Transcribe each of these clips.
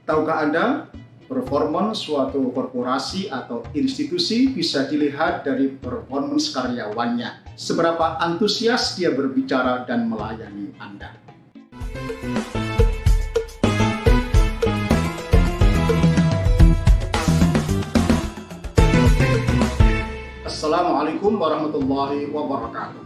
Tahukah Anda, performance suatu korporasi atau institusi bisa dilihat dari performance karyawannya. Seberapa antusias dia berbicara dan melayani Anda. Assalamualaikum warahmatullahi wabarakatuh.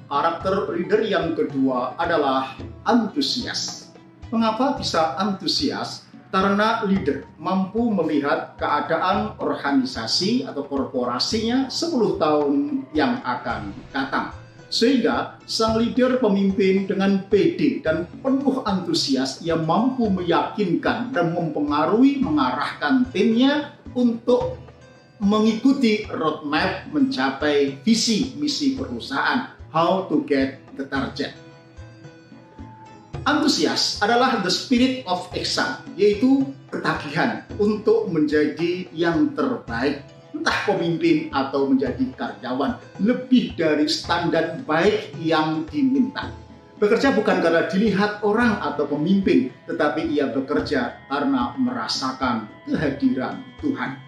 Karakter leader yang kedua adalah antusias. Mengapa bisa antusias? Karena leader mampu melihat keadaan organisasi atau korporasinya 10 tahun yang akan datang. Sehingga sang leader pemimpin dengan pede dan penuh antusias, ia mampu meyakinkan dan mempengaruhi mengarahkan timnya untuk mengikuti roadmap mencapai visi misi perusahaan, how to get the target. Antusias adalah the spirit of action, yaitu ketagihan untuk menjadi yang terbaik, entah pemimpin atau menjadi karyawan, lebih dari standar baik yang diminta. Bekerja bukan karena dilihat orang atau pemimpin, tetapi ia bekerja karena merasakan kehadiran Tuhan.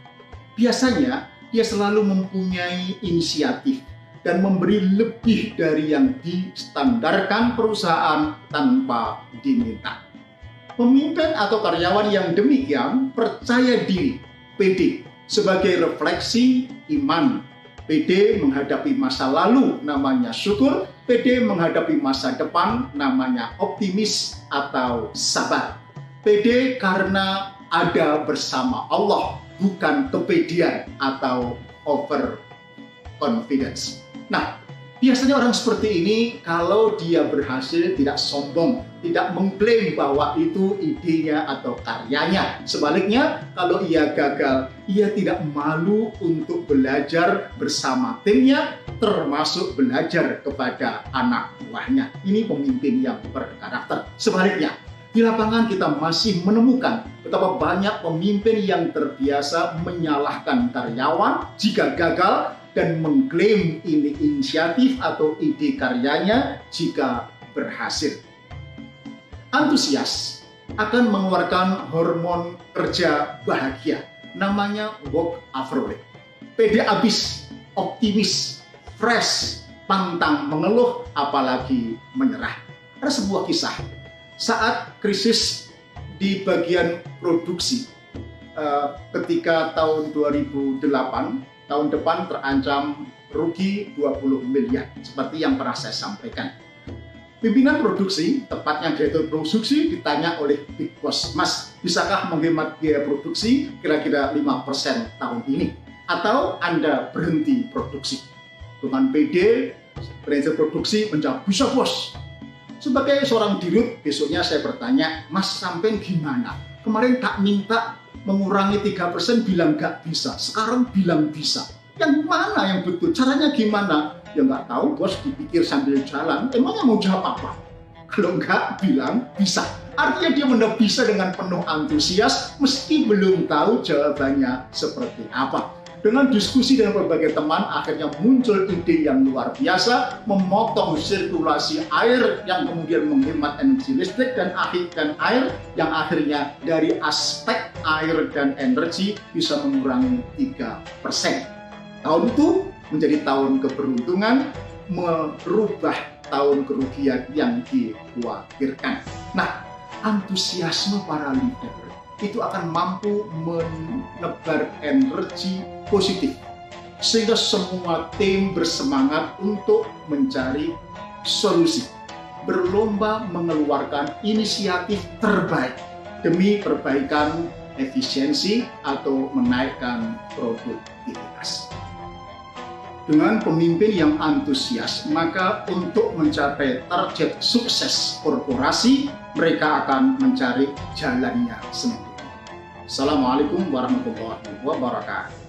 Biasanya, dia selalu mempunyai inisiatif dan memberi lebih dari yang distandarkan perusahaan tanpa diminta. Pemimpin atau karyawan yang demikian percaya diri, pede, sebagai refleksi iman. Pede menghadapi masa lalu, namanya syukur. Pede menghadapi masa depan, namanya optimis atau sabar. Pede karena ada bersama Allah, bukan kepedean atau overconfidence. Nah, biasanya orang seperti ini kalau dia berhasil tidak sombong, tidak mengklaim bahwa itu idenya atau karyanya. Sebaliknya, kalau ia gagal, ia tidak malu untuk belajar bersama timnya, termasuk belajar kepada anak buahnya. Ini pemimpin yang berkarakter. Sebaliknya, di lapangan kita masih menemukan betapa banyak pemimpin yang terbiasa menyalahkan karyawan jika gagal dan mengklaim ini inisiatif atau ide karyanya jika berhasil. Antusias akan mengeluarkan hormon kerja bahagia, namanya workaholic. Pede abis, optimis, fresh, pantang mengeluh, apalagi menyerah. Ada sebuah kisah saat krisis di bagian produksi ketika tahun 2008, tahun depan terancam rugi 20 miliar, seperti yang pernah saya sampaikan. Pimpinan produksi, tepatnya direktur produksi, ditanya oleh Big Boss, "Mas, bisakah menghemat biaya produksi kira-kira 5% tahun ini? Atau Anda berhenti produksi?" Dengan PD, manajer produksi menjawab, "Bisa, Bos." Sebagai seorang dirut, besoknya saya bertanya, "Mas, sampean gimana? Kemarin tak minta mengurangi 3%, bilang gak bisa. Sekarang bilang bisa. Yang mana yang betul? Caranya gimana?" "Ya nggak tahu, Bos, dipikir sambil jalan." "Emangnya mau jawab apa?" Kalau nggak, bilang bisa. Artinya dia menjawab bisa dengan penuh antusias, meski belum tahu jawabannya seperti apa. Dengan diskusi dengan berbagai teman, akhirnya muncul ide yang luar biasa, memotong sirkulasi air yang kemudian menghemat energi listrik dan air yang akhirnya dari aspek air dan energi bisa mengurangi 3%. Tahun itu menjadi tahun keberuntungan, merubah tahun kerugian yang dikhawatirkan. Nah, antusiasme para leader itu akan mampu menebar energi positif sehingga semua tim bersemangat untuk mencari solusi, berlomba mengeluarkan inisiatif terbaik demi perbaikan efisiensi atau menaikkan produktivitas. Dengan pemimpin yang antusias, maka untuk mencapai target sukses korporasi, mereka akan mencari jalannya sendiri. Assalamualaikum warahmatullahi wabarakatuh.